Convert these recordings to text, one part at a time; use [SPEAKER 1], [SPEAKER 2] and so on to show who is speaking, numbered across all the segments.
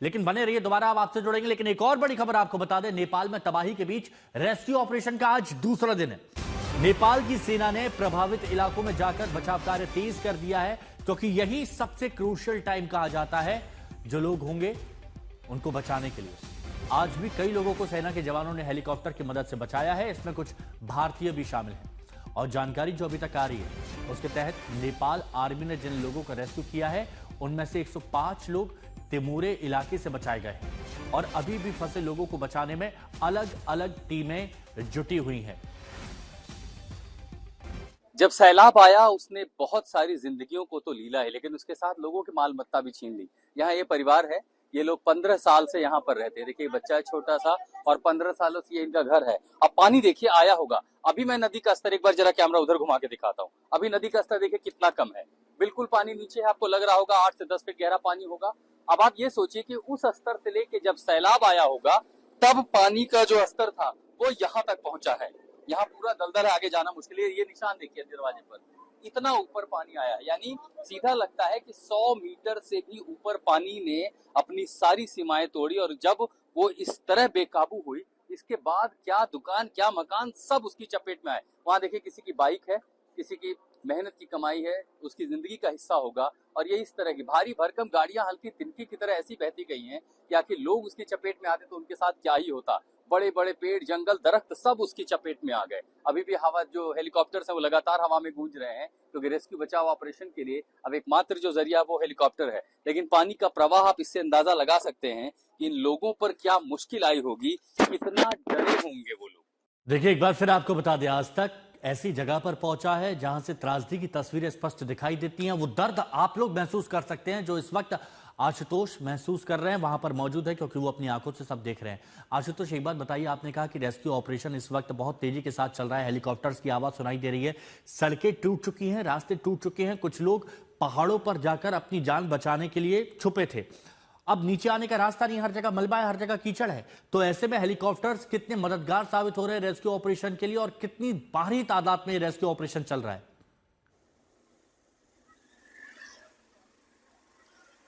[SPEAKER 1] लेकिन बने रहिए, दोबारा आप आपसे जुड़ेंगे। लेकिन एक और बड़ी खबर आपको बता दें, नेपाल में तबाही के बीच रेस्क्यू ऑपरेशन का आज दूसरा दिन है। नेपाल की सेना ने प्रभावित इलाकों में जाकर बचाव कार्य तेज कर दिया है, क्योंकि यही सबसे क्रूशियल टाइम कहा जाता है जो लोग होंगे उनको बचाने के लिए। आज भी कई लोगों को सेना के जवानों ने हेलीकॉप्टर की मदद से बचाया है, इसमें कुछ भारतीय भी शामिल हैं। और जानकारी जो अभी तक आ रही है उसके तहत नेपाल आर्मी ने जिन लोगों का रेस्क्यू किया है उनमें से 105 लोग तिमोरे इलाके से बचाए गए हैं और अभी भी फंसे लोगों को बचाने में अलग अलग टीमें जुटी हुई हैं।
[SPEAKER 2] जब सैलाब आया उसने बहुत सारी जिंदगियों को तो लीला है, लेकिन उसके साथ लोगों की माल मत्ता भी छीन ली। यहाँ ये परिवार है, ये लोग 15 साल से यहाँ पर रहते हैं। देखिए बच्चा है छोटा सा और 15 सालों से ये इनका घर है। अब पानी देखिए आया होगा। अभी मैं नदी का स्तर एक बार जरा कैमरा उधर घुमा के दिखाता हूँ। अभी नदी का स्तर देखिए कितना कम है, बिल्कुल पानी नीचे है। आपको लग रहा होगा 8 से 10 फीट गहरा पानी होगा। अब आप ये सोचिए कि उस स्तर से लेके जब सैलाब आया होगा तब पानी का जो स्तर था वो यहाँ तक पहुंचा है। यहाँ पूरा दलदल है, आगे जाना मुश्किल है। ये निशान देखिए दरवाजे पर, इतना ऊपर पानी आया, यानी सीधा लगता है कि 100 मीटर से भी ऊपर पानी ने अपनी सारी सीमाएं तोड़ी। और जब वो इस तरह बेकाबू हुई, इसके बाद क्या दुकान क्या मकान सब उसकी चपेट में आए। वहां देखिए किसी की बाइक है, किसी की मेहनत की कमाई है, उसकी जिंदगी का हिस्सा होगा। और ये इस तरह की भारी भरकम गाड़ियां हल्की तिनकी की तरह ऐसी बहती गई हैं कि आखिर लोग उसकी चपेट में आते तो उनके साथ क्या ही होता। बड़े बड़े पेड़ जंगल दरख्त सब उसकी चपेट में आ गए। अभी भी हवा जो हेलीकॉप्टर है वो लगातार हवा में गूंज रहे हैं, क्योंकि रेस्क्यू बचाव ऑपरेशन के लिए अब एकमात्र जो जरिया वो हेलीकॉप्टर है। लेकिन पानी का प्रवाह, आप इससे अंदाजा लगा सकते हैं कि इन लोगों पर क्या मुश्किल आई होगी, कितना डरे होंगे वो लोग।
[SPEAKER 1] देखिए एक बार फिर आपको बता दें, आज तक ऐसी जगह पर पहुंचा है जहां से त्रासदी की तस्वीरें स्पष्ट दिखाई देती हैं। वो दर्द आप लोग महसूस कर सकते हैं जो इस वक्त आशुतोष महसूस कर रहे हैं, वहां पर मौजूद है, क्योंकि वो अपनी आंखों से सब देख रहे हैं। आशुतोष एक बात बताइए, आपने कहा कि रेस्क्यू ऑपरेशन इस वक्त बहुत तेजी के साथ चल रहा है, हेलीकॉप्टर्स की आवाज सुनाई दे रही है, सड़कें टूट चुकी हैं, रास्ते टूट चुके हैं, कुछ लोग पहाड़ों पर जाकर अपनी जान बचाने के लिए छुपे थे। अब नीचे आने का रास्ता नहीं, हर जगह मलबा है, हर जगह कीचड़ है। तो ऐसे में हेलीकॉप्टर्स कितने मददगार साबित हो रहे हैं रेस्क्यू ऑपरेशन के लिए, और कितनी भारी तादाद में रेस्क्यू ऑपरेशन चल रहा है?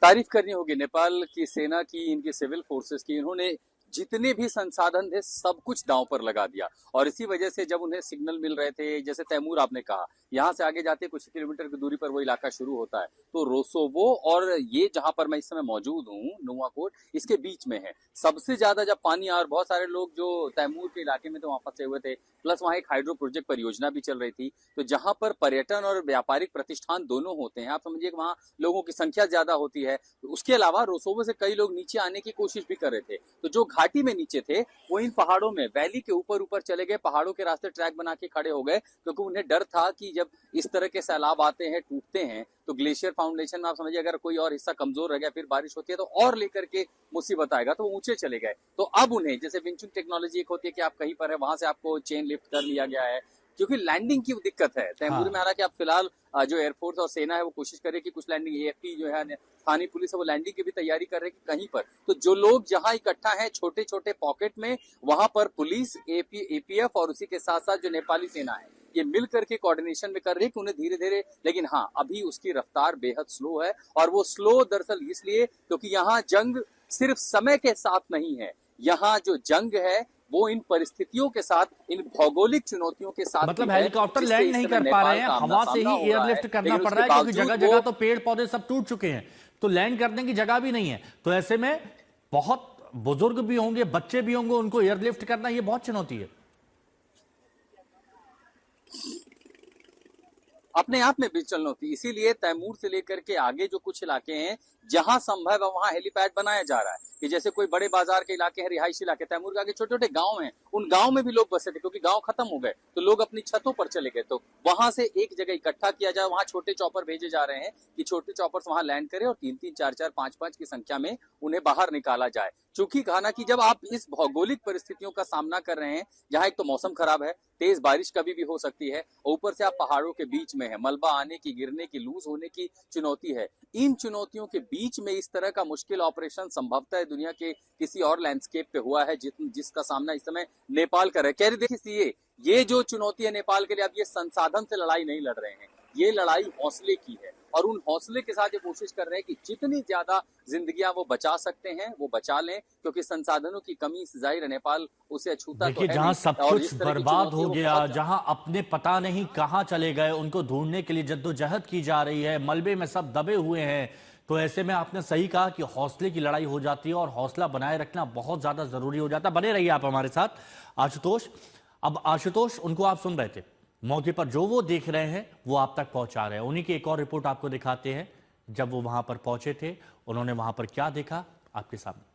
[SPEAKER 2] तारीफ करनी होगी नेपाल की सेना की, इनकी सिविल फोर्सेस की। इन्होंने जितने भी संसाधन थे सब कुछ दांव पर लगा दिया। और इसी वजह से जब उन्हें सिग्नल मिल रहे थे, जैसे तैमूर आपने कहा, यहाँ से आगे जाते कुछ किलोमीटर की दूरी पर वो इलाका शुरू होता है, तो रोसोवो और ये जहां पर मैं इस समय मौजूद हूँ नुवाकोट, इसके बीच में है। सबसे ज्यादा जब पानी आया और बहुत सारे लोग जो तैमूर के इलाके में थे वहां फंसे हुए थे, प्लस वहां एक हाइड्रो प्रोजेक्ट परियोजना भी चल रही थी। तो जहां पर पर्यटन और व्यापारिक प्रतिष्ठान दोनों होते हैं, आप समझिए वहां लोगों की संख्या ज्यादा होती है। उसके अलावा रोसोवो से कई लोग नीचे आने की कोशिश भी कर रहे थे। तो जो घाटी में नीचे थे वो इन पहाड़ों में, वैली के ऊपर ऊपर चले गए, पहाड़ों के रास्ते ट्रैक बना के खड़े हो गए, क्योंकि उन्हें डर था कि जब इस तरह के सैलाब आते हैं, टूटते हैं, तो ग्लेशियर फाउंडेशन में आप समझिए अगर कोई और हिस्सा कमजोर रह गया, फिर बारिश होती है तो और लेकर के मुसीबत आएगा, तो वो ऊंचे चले गए। तो अब उन्हें, जैसे विंचुन टेक्नोलॉजी एक होती है कि आप कहीं पर है वहां से आपको चेन लिफ्ट कर लिया गया है, क्योंकि लैंडिंग की दिक्कत है तैमूर में। हालांकि आप फिलहाल जो एयरफोर्स और सेना है वो कोशिश करे कि कुछ लैंडिंग, एएफपी जो है स्थानीय पुलिस है वो लैंडिंग की भी तैयारी कर रहे हैं कि कहीं पर। तो जो लोग जहां इकट्ठा है छोटे छोटे पॉकेट में, वहां पर पुलिस, एपीएफ और उसी के साथ साथ जो नेपाली सेना है ये मिल करके कोऑर्डिनेशन में कर रही है कि उन्हें धीरे धीरे, लेकिन हाँ अभी उसकी रफ्तार बेहद स्लो है। और वो स्लो दरअसल इसलिए क्योंकि यहाँ जंग सिर्फ समय के साथ नहीं है, यहाँ जो जंग है वो इन परिस्थितियों के साथ, इन भौगोलिक चुनौतियों के साथ,
[SPEAKER 1] मतलब हेलीकॉप्टर लैंड नहीं कर पा रहे हैं, हवा से ही एयरलिफ्ट करना पड़ रहा है, क्योंकि जगह जगह तो पेड़ पौधे सब टूट चुके हैं, तो लैंड करने की जगह भी नहीं है। तो ऐसे में बहुत बुजुर्ग भी होंगे, बच्चे भी होंगे, उनको एयरलिफ्ट करना ये बहुत चुनौती है।
[SPEAKER 2] अपने आप में भी चुनौती, इसीलिए तैमूर से लेकर के आगे जो कुछ इलाके हैं जहां संभव है वहां हेलीपैड बनाया जा रहा है। कि जैसे कोई बड़े बाजार के इलाके हैं, रिहायशी इलाके, तैमूर के आगे छोटे छोटे गांव हैं, उन गांव में भी लोग बसे थे क्योंकि गांव खत्म हो गए, तो लोग अपनी छतों पर चले गए। तो वहां से एक जगह इकट्ठा किया जाए, वहां छोटे चॉपर भेजे जा रहे हैं कि छोटे चॉपर्स वहां लैंड करें और 3-3, 4-4, 5-5 की संख्या में उन्हें बाहर निकाला जाए। चूंकि कहा कि जब आप इस भौगोलिक परिस्थितियों का सामना कर रहे हैं, जहां एक तो मौसम खराब है, तेज बारिश कभी भी हो सकती है, ऊपर से आप पहाड़ों के बीच में है, मलबा आने की, गिरने की, लूज होने की चुनौती है। इन चुनौतियों के बीच में इस तरह का मुश्किल ऑपरेशन संभवतः दुनिया के किसी और लैंडस्केप पे हुआ है जिसका सामना इस समय नेपाल कर रहा है। कह रहे देखिए ये जो चुनौती है नेपाल के लिए, अब ये संसाधन से लड़ाई नहीं लड़ रहे हैं, ये लड़ाई हौसले की है। और उन हौसले के साथ ये कोशिश कर रहे हैं कि जितनी ज्यादा जिंदगियां वो बचा सकते हैं वो बचा लें, क्योंकि संसाधनों की कमी जाहिर है नेपाल उसे अछूता तो
[SPEAKER 1] देखिए,
[SPEAKER 2] है
[SPEAKER 1] जहां
[SPEAKER 2] नहीं।
[SPEAKER 1] सब
[SPEAKER 2] और
[SPEAKER 1] कुछ
[SPEAKER 2] जिस तरह की
[SPEAKER 1] बर्बाद
[SPEAKER 2] चुनौती
[SPEAKER 1] हो
[SPEAKER 2] है वो
[SPEAKER 1] गया,
[SPEAKER 2] बहुत
[SPEAKER 1] जहां अपने पता नहीं कहां चले गए, उनको ढूंढने के लिए जद्दोजहद की जा रही है, मलबे में सब दबे हुए हैं, तो ऐसे में आपने सही कहा कि हौसले की लड़ाई हो जाती है और हौसला बनाए रखना बहुत ज्यादा जरूरी हो जाता है। बने रहिए आप हमारे साथ आशुतोष। अब आशुतोष, उनको आप सुन रहे थे, मौके पर जो वो देख रहे हैं वो आप तक पहुंचा रहे हैं। उन्हीं की एक और रिपोर्ट आपको दिखाते हैं, जब वो वहां पर पहुंचे थे उन्होंने वहां पर क्या देखा, आपके सामने।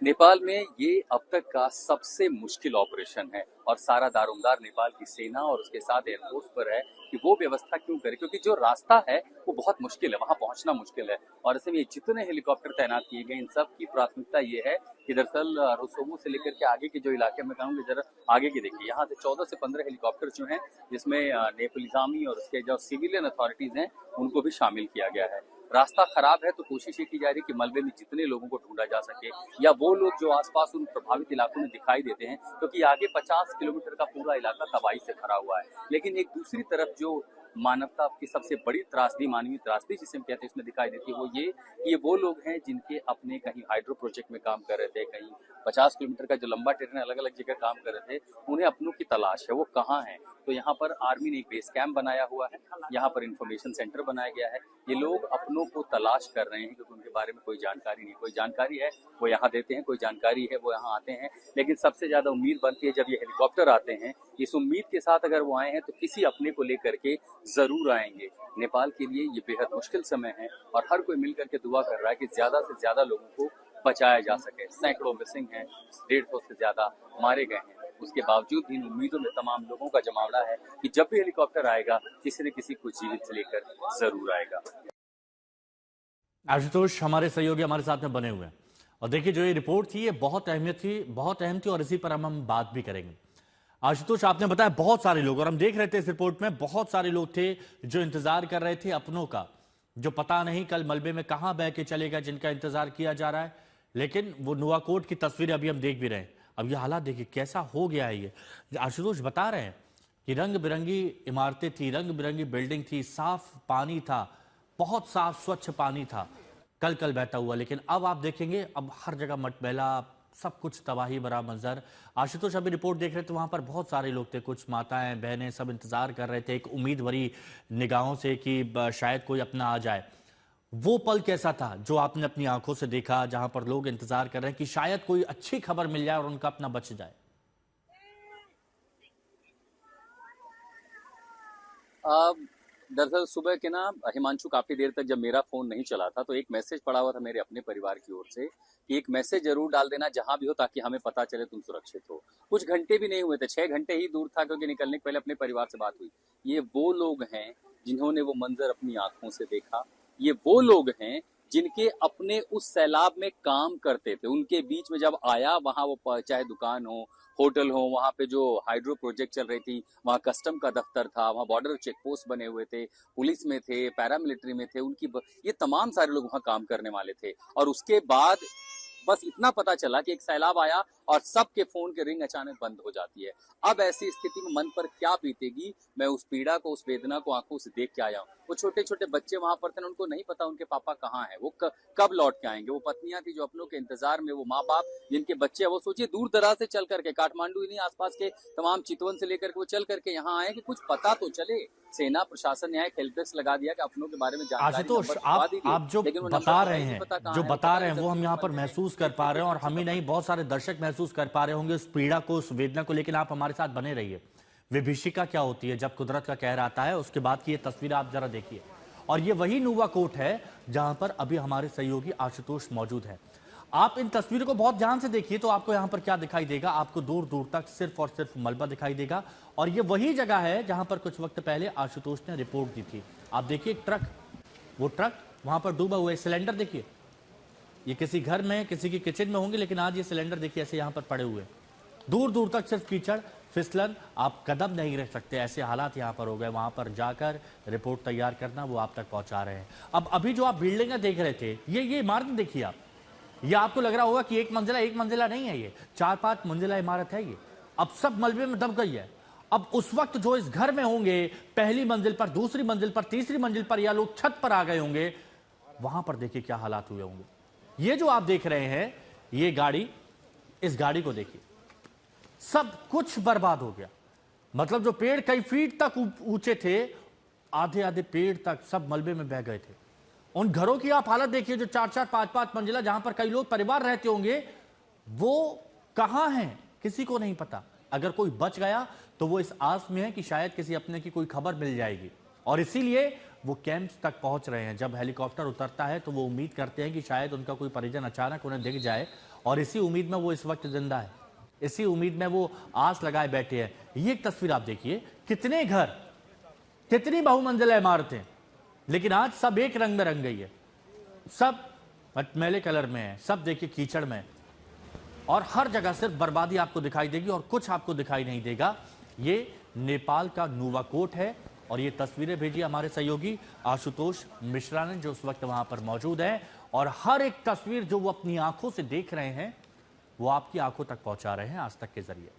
[SPEAKER 2] नेपाल में ये अब तक का सबसे मुश्किल ऑपरेशन है और सारा दारोमदार नेपाल की सेना और उसके साथ एयरफोर्स पर है कि वो व्यवस्था क्यों करे, क्योंकि जो रास्ता है वो बहुत मुश्किल है, वहां पहुंचना मुश्किल है। और ऐसे में जितने हेलीकॉप्टर तैनात किए गए इन सब की प्राथमिकता ये है कि दरअसल रोसोमो से लेकर के आगे के जो इलाके में कहूँगी, जरा आगे की देखिए, यहाँ से 14 से 15 हेलीकॉप्टर जो हैं, जिसमें नेपालिजामी और उसके जो सिविलियन अथॉरिटीज हैं उनको भी शामिल किया गया है। रास्ता खराब है तो कोशिश ये की जा रही है कि मलबे में जितने लोगों को ढूंढा जा सके, या वो लोग जो आसपास उन प्रभावित इलाकों में दिखाई देते हैं, क्योंकि आगे 50 किलोमीटर का पूरा इलाका तबाही से भरा हुआ है। लेकिन एक दूसरी तरफ जो मानवता की सबसे बड़ी त्रासदी, मानवीय त्रासदी जिसे हम कहते हैं, इसमें दिखाई देती है वो ये कि ये वो लोग हैं जिनके अपने कहीं हाइड्रो प्रोजेक्ट में काम कर रहे थे, कहीं 50 किलोमीटर का जो लंबा ट्रेन अलग अलग जगह काम कर रहे थे, उन्हें अपनों की तलाश है, वो कहाँ हैं। तो यहाँ पर आर्मी ने एक बेस कैंप बनाया हुआ है, यहाँ पर इंफॉर्मेशन सेंटर बनाया गया है। ये लोग अपनों को तलाश कर रहे हैं क्योंकि उनके बारे में कोई जानकारी नहीं, कोई जानकारी है वो यहाँ देते हैं, कोई जानकारी है वो यहाँ आते हैं। लेकिन सबसे ज्यादा उम्मीद बनती है जब ये हेलीकॉप्टर आते हैं, इस उम्मीद के साथ अगर वो आए हैं तो किसी अपने को लेकर के जरूर आएंगे। नेपाल के लिए ये बेहद मुश्किल समय है और हर कोई मिलकर के दुआ कर रहा है कि ज्यादा से ज्यादा लोगों को बचाया जा सके। सैकड़ों मिसिंग हैं, 150 से ज्यादा मारे गए हैं। उसके बावजूद इन उम्मीदों में तमाम लोगों का जमावड़ा है कि जब भी हेलीकॉप्टर आएगा किसी न किसी को जीवित से लेकर जरूर आएगा।
[SPEAKER 1] आशुतोष हमारे सहयोगी हमारे साथ में बने हुए हैं, और देखिए जो ये रिपोर्ट थी ये बहुत अहम थी और इसी पर हम बात भी करेंगे। आशुतोष, आपने बताया बहुत सारे लोग, और हम देख रहे थे इस रिपोर्ट में बहुत सारे लोग थे जो इंतजार कर रहे थे अपनों का, जो पता नहीं कल मलबे में कहां बह के चलेगा, जिनका इंतजार किया जा रहा है। लेकिन वो नुआकोट की तस्वीरें अभी हम देख भी रहे हैं। अब ये हालात देखिए कैसा हो गया है। ये आशुतोष बता रहे हैं कि रंग बिरंगी इमारतें थी, रंग बिरंगी बिल्डिंग थी, साफ पानी था, बहुत साफ स्वच्छ पानी था कल बहता हुआ। लेकिन अब आप देखेंगे अब हर जगह मटमैला, सब कुछ तबाही भरा मंजर। आशुतोष अभी रिपोर्ट देख रहे थे, वहां पर बहुत सारे लोग थे, कुछ माताएं बहनें सब इंतजार कर रहे थे एक उम्मीद भरी निगाहों से कि शायद कोई अपना आ जाए। वो पल कैसा था जो आपने अपनी आंखों से देखा, जहां पर लोग इंतजार कर रहे हैं कि शायद कोई अच्छी खबर मिल जाए और उनका अपना बच जाए?
[SPEAKER 2] दरअसल सुबह के ना हिमांशु, काफी देर तक जब मेरा फोन नहीं चला था तो एक मैसेज पड़ा हुआ था मेरे अपने परिवार की ओर से कि एक मैसेज जरूर डाल देना जहां भी हो, ताकि हमें पता चले तुम सुरक्षित हो। कुछ घंटे भी नहीं हुए थे, 6 घंटे ही दूर था, क्योंकि निकलने के पहले अपने परिवार से बात हुई। ये वो लोग हैं जिन्होंने वो मंजर अपनी आंखों से देखा। ये वो लोग हैं जिनके अपने उस सैलाब में काम करते थे, उनके बीच में जब आया, वहां वो चाहे दुकान हो, होटल हो, वहां पे जो हाइड्रो प्रोजेक्ट चल रही थी, वहां कस्टम का दफ्तर था, वहां बॉर्डर चेक पोस्ट बने हुए थे, पुलिस में थे, पैरामिलिट्री में थे, ये तमाम सारे लोग वहां काम करने वाले थे। और उसके बाद बस इतना पता चला कि एक सैलाब आया और सबके फोन के रिंग अचानक बंद हो जाती है। अब ऐसी स्थिति में मन पर क्या बीतेगी, मैं उस पीड़ा को, उस वेदना को आंखों से देख के आया हूँ। वो छोटे छोटे बच्चे वहां पर थे, उनको नहीं पता उनके पापा कहाँ हैं, वो कब लौट के आएंगे। वो पत्नियां थी जो अपनों के इंतजार में, वो माँ बाप जिनके बच्चे हैं, वो सोचिए दूर दराज से चल करके, काठमांडू ही नहीं आसपास के तमाम चितवन से लेकर के वो चल करके यहाँ आए कि कुछ पता तो चले। सेना प्रशासन ने हेल्प डेस्क लगा दिया कि अपनों के बारे में जानकारी,
[SPEAKER 1] आशुतोष, आप जो बता रहे हैं वो हम यहाँ पर महसूस कर पा रहे हैं, और हम ही नहीं बहुत सारे दर्शक महसूस कर पा रहे होंगे उस पीड़ा को, उस वेदना को। लेकिन आप हमारे साथ बने रहिए। विभीषिका क्या होती है जब कुदरत का कहर आता है, उसके बाद की ये तस्वीर आप जरा देखिए। और ये वही नुआकोट है जहां पर अभी हमारे सहयोगी आशुतोष मौजूद है। आप इन तस्वीरों को बहुत ध्यान से देखिए तो आपको यहां पर क्या दिखाई देगा। आपको दूर दूर तक सिर्फ और सिर्फ मलबा दिखाई देगा, और ये वही जगह है जहां पर कुछ वक्त पहले आशुतोष ने रिपोर्ट दी थी। आप देखिए एक ट्रक, वो ट्रक वहां पर डूबा हुआ है। सिलेंडर देखिए, ये किसी घर में, किसी की किचन में होंगे, लेकिन आज ये सिलेंडर देखिए ऐसे यहां पर पड़े हुए। दूर दूर तक सिर्फ कीचड़, फिसलन, आप कदम नहीं रख सकते, ऐसे हालात यहाँ पर हो गए। वहां पर जाकर रिपोर्ट तैयार करना, वो आप तक पहुंचा रहे हैं। अब अभी जो आप बिल्डिंगें देख रहे थे, ये इमारत देखिए आप, ये आपको लग रहा होगा कि एक मंजिला नहीं है, ये 4-5 मंजिला इमारत है। ये अब सब मलबे में दब गई है। अब उस वक्त जो इस घर में होंगे, पहली मंजिल पर, दूसरी मंजिल पर, तीसरी मंजिल पर, या लोग छत पर आ गए होंगे, वहां पर देखिए क्या हालात हुए होंगे। ये जो आप देख रहे हैं, ये गाड़ी, इस गाड़ी को देखिए, सब कुछ बर्बाद हो गया। मतलब जो पेड़ कई फीट तक ऊंचे थे, आधे आधे पेड़ तक सब मलबे में बह गए थे। उन घरों की आप हालत देखिए जो 4-4, 5-5 मंजिला, जहां पर कई लोग परिवार रहते होंगे, वो कहां हैं किसी को नहीं पता। अगर कोई बच गया तो वो इस आस में है कि शायद किसी अपने की कोई खबर मिल जाएगी, और इसीलिए वो कैंप्स तक पहुंच रहे हैं। जब हेलीकॉप्टर उतरता है तो वो उम्मीद करते हैं कि शायद उनका कोई परिजन अचानक उन्हें दिख जाए, और इसी उम्मीद में वो इस वक्त जिंदा है, इसी उम्मीद में वो आस लगाए बैठे हैं। ये एक तस्वीर आप देखिए, कितने घर, कितनी बहुमंजिला इमारतें, लेकिन आज सब एक रंग में रंग गई है, सब मटमैले कलर में है, सब देखिए कीचड़ में, और हर जगह सिर्फ बर्बादी आपको दिखाई देगी और कुछ आपको दिखाई नहीं देगा। ये नेपाल का नुवाकोट है, और ये तस्वीरें भेजी हमारे सहयोगी आशुतोष मिश्रा ने, जो उस वक्त वहां पर मौजूद है, और हर एक तस्वीर जो वो अपनी आंखों से देख रहे हैं, वो आपकी आंखों तक पहुंचा रहे हैं आज तक के जरिए।